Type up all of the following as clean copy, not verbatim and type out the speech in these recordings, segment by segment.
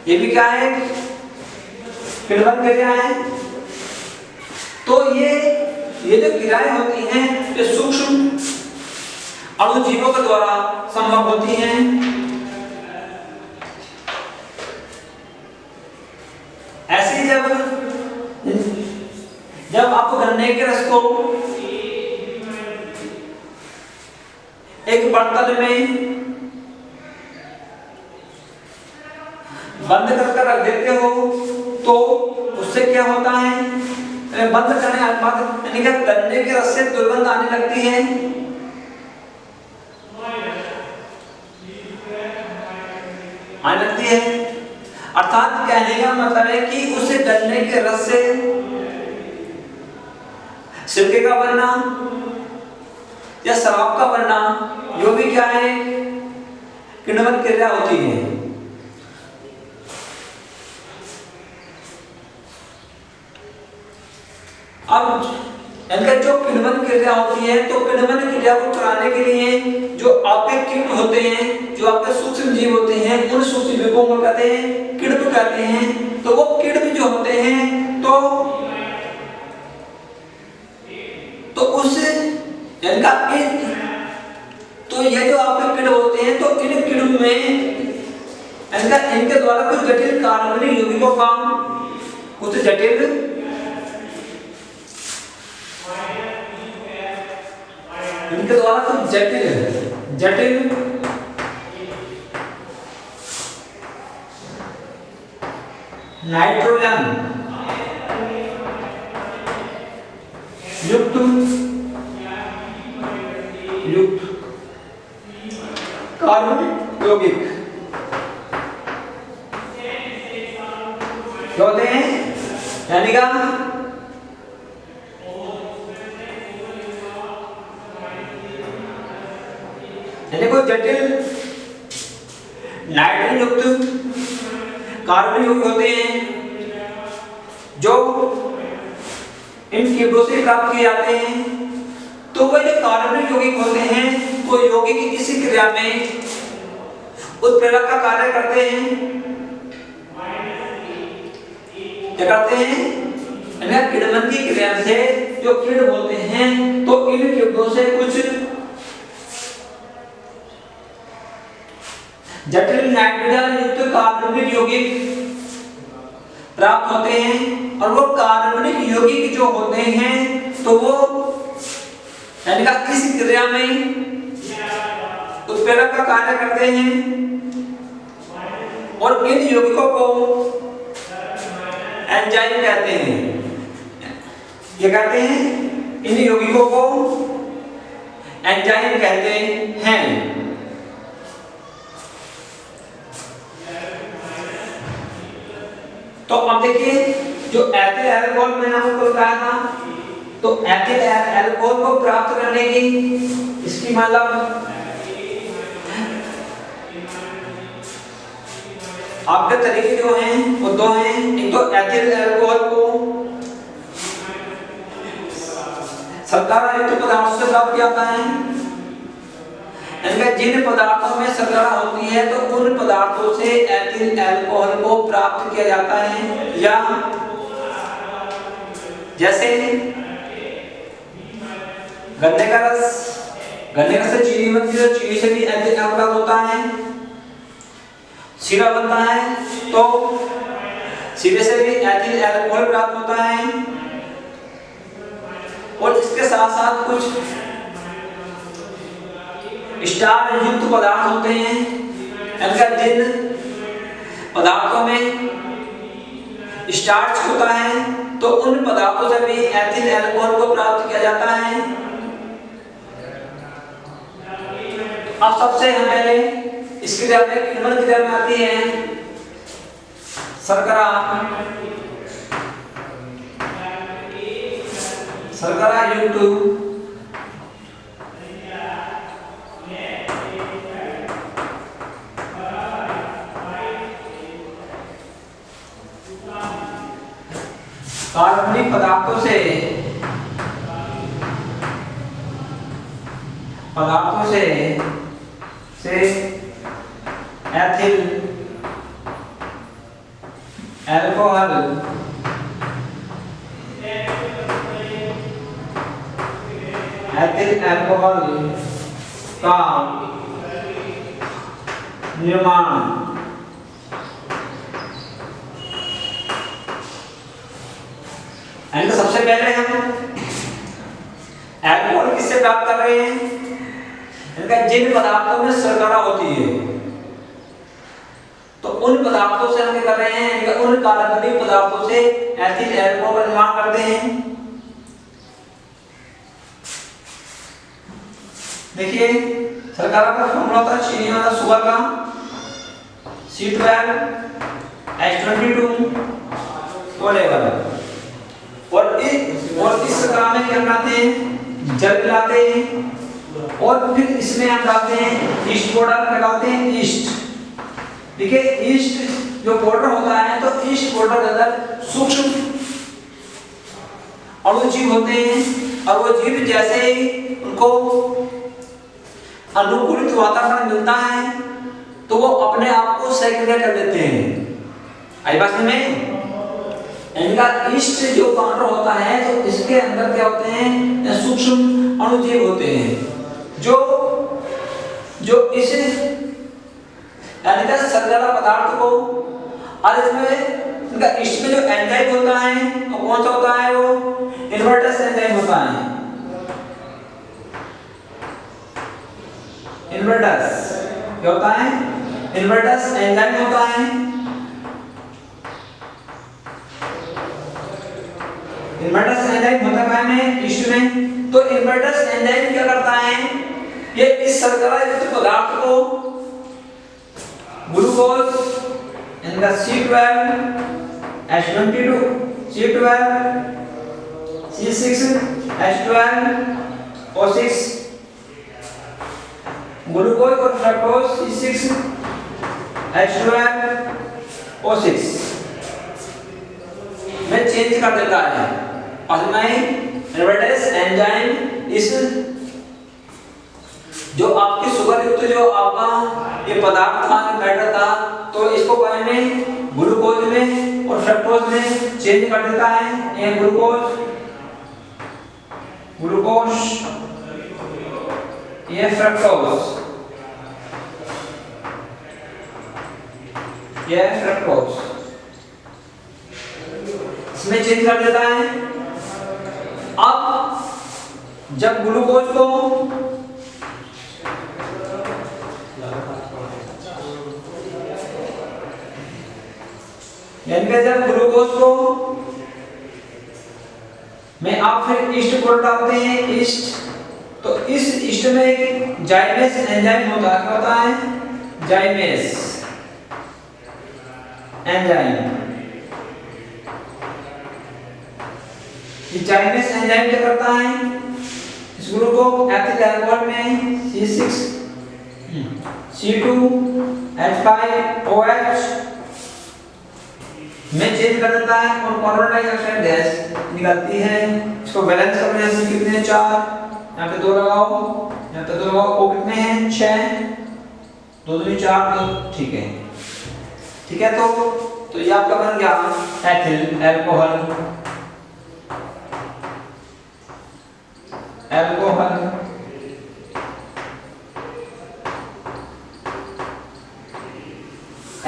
ये भी क्या है, किण्वन क्रिया है। तो ये जो क्रियाएं होती हैं ये सूक्ष्म अणुजीवों के द्वारा संभव होती हैं। ऐसे जब आप गन्ने के रस को एक बर्तन में बंद कर रख देते हो तो उससे क्या होता है, बंद करने के बाद यानी कि गन्ने के रस से दुर्गंध आने लगती है। आने लगती है अर्थात कहने का मतलब है कि उस गन्ने के रस से सिरके का बनना या शराब का बनना जो भी क्या है किण्वन क्रिया होती है। अब इनका जो किण्वन क्रिया होती है तो किण्वन क्रिया को कराने के लिए जो आपके किण्व होते हैं, जो आपके सूक्ष्म जीव होते हैं, उन सूक्ष्म जीवों को कहते हैं किण्व कहते हैं। तो वो किण्व जो होते हैं तो उस इनका तो ये जो आपके किण्व होते हैं तो इन किण्व में इनके द्वारा कुछ जटिल कार्बनिक यौगिकों का कुछ जटिल इनके द्वारा कुछ जटिल नाइट्रोजन युक्त कार्बनिक यौगिक जो होते हैं यानी का कोई जटिल नाइट्रोजन युक्त कार्बनिक यौगिक होते हैं जो इन कीटों से प्राप्त किए जाते हैं। तो वह जो कार्बनिक यौगिक होते हैं वो यौगिक इसी क्रिया में उत्प्रेरक का कार्य करते हैं। क्या करते हैं, किण्वन की क्रिया से जो किण्व होते हैं तो इन किण्वों से कुछ जटिल नाइट्रोजन युक्त कार्बनिक यौगिक प्राप्त होते हैं। और वो कार्बनिक यौगिक जो होते हैं तो वो यानी का इस क्रिया में उत्प्रेरक का कार्य करते हैं और इन यौगिकों को एंजाइम कहते हैं। ये कहते हैं इन यौगिकों को एंजाइम कहते हैं। तो अब देखिए जो एथिल अल्कोहल मैंने आपको बताया था, तो एथिल अल्कोहल को प्राप्त करने की इसकी मतलब आपके तरीके जो हैं वो दो हैं। एक तो एथिल अल्कोहल को शर्करा युक्त पदार्थों से प्राप्त किया जाता है। जिन पदार्थों में शर्करा होती है तो उन पदार्थों से एथिल अल्कोहल को प्राप्त किया जाता है। या जैसे गन्ने का रस से चीनी बनती है, चीनी से भी एथिल अल्कोहल होता है। शीरा बनता है तो शीरे से भी एथिल अल्कोहल प्राप्त होता है। और इसके साथ साथ कुछ स्टार्च युक्त पदार्थ होते हैं। जिन पदार्थों में स्टार्च होता है तो उन पदार्थों से भी एथिल अल्कोहल को प्राप्त किया जाता है। अब सबसे पहले इसकी किण्वन क्रिया में आती है शर्करा युक्त कार्बनिक पदार्थों से एथिल अल्कोहल एथिल अल्कोहल का निर्माण सबसे पहले हम अल्कोहल किससे प्राप्त कर रहे हैं? इनका जिन पदार्थों में शर्करा होती है तो उन पदार्थों से हम क्या कर रहे हैं, इनका उन कार्बनिक पदार्थों से एथिल अल्कोहल का निर्माण करते हैं। देखिए शर्करा का फॉर्मूला होता है चीनी वाला शुगर का C12H22 और इस शर्करा में क्या बनाते हैं, जल मिलाते हैं और फिर इसमें हम डालते हैं ईस्ट पाउडर, लगाते हैं ईस्ट। देखिए ईस्ट जो पाउडर होता है तो ईस्ट पाउडर के अंदर सूक्ष्म अणुजीव होते हैं और वो जीव जैसे ही उनको अनुकूलित वातावरण मिलता है तो वो अपने आप को सक्रिय कर लेते हैं। आई बात में इनका ईस्ट जो पाउडर होता है तो इसके अंदर क्या होते हैं, सूक्ष्म अणुजीव होते हैं जो इस शर्करा पदार्थ को, और इसमें इनका ईस्ट में जो एंजाइम होता है वो कौन सा होता है, वो इन्वर्टस एंजाइम होता है। इन्वर्टस क्या होता है, इन्वर्टस एंजाइम होता है। इन्वर्टस एंजाइम होता है में ईस्ट में, तो इन्वर्टस एंजाइम क्या करता है, ये इस शर्करा युक्त पदार्थ को ग्लूकोज इनका C12H22 C12 C6H12O6 ग्लूकोज और फ्रक्टोज C6H12O6 में चेंज कर देता है। और में इन्वर्टस एंजाइम इस जो आपकी शुगर युक्त जो आपका ये पदार्थ था, बैटर था, तो इसको क्या में ग्लूकोज में और फ्रक्टोज में चेंज कर देता है। ये ग्लूकोज ये फ्रक्टोज इसमें चेंज कर देता है। अब जब ग्लूकोज को जब ग्लूकोज को में आप फिर ईस्ट पाउडर डालते हैं, ईस्ट, तो इस ईस्ट में एक जाइमेस एंजाइम होता है। क्या होता है, जाइमेस एंजाइम। ये जाइमेस एंजाइम क्या करता है, इस ग्रुप को एथिल अल्कोहल में C6C2H5OH में चेंज कर देता है और कार्बन डाइऑक्साइड गैस निकलती है। इसको बैलेंस करने से कितने 4, यहाँ पे 2 लगाओ, यहाँ पे 2 लगाओ, ओ कितने हैं 6, 2 दूनी 4, तो ठीक है। तो ये आपका बन गया एथिल अल्कोहल।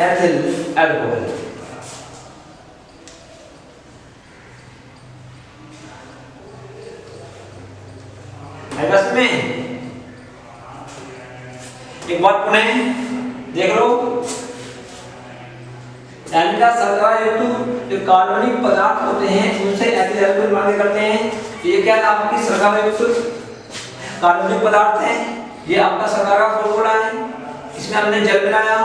एथिल अल्कोहल में एक बात पुनः देख लो, इनका शर्करा युक्त जो कार्बनिक पदार्थ होते हैं उनसे एथिल अल्कोहल निर्माण करते हैं। ये क्या आपकी शर्करा युक्त कार्बनिक पदार्थ है, ये आपका शर्करा का फॉर्मूला है। इसमें हमने जल मिलाया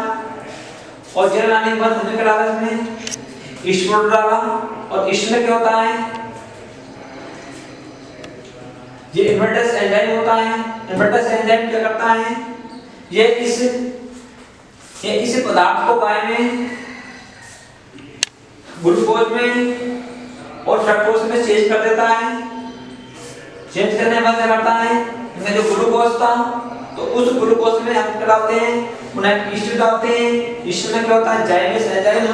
और जल मिलाने के बाद हमने क्या डाला, इसमें ईस्ट पाउडर डाला। और ईस्ट में क्या होता है, ये इन्वर्टस एंजाइम होता है। इन्वर्टस एंजाइम क्या करता है, ये इस पदार्थ को काय में ग्लूकोज में और फ्रक्टोज में चेंज कर देता है। चेंज करने के बाद क्या करता है, इसमें जो ग्लूकोज था तो उस ग्लूकोज में हम क्या डालते हैं, उन्हें ईस्ट डालते हैं। ईस्ट में क्या होता है, जाइमेस एंजाइम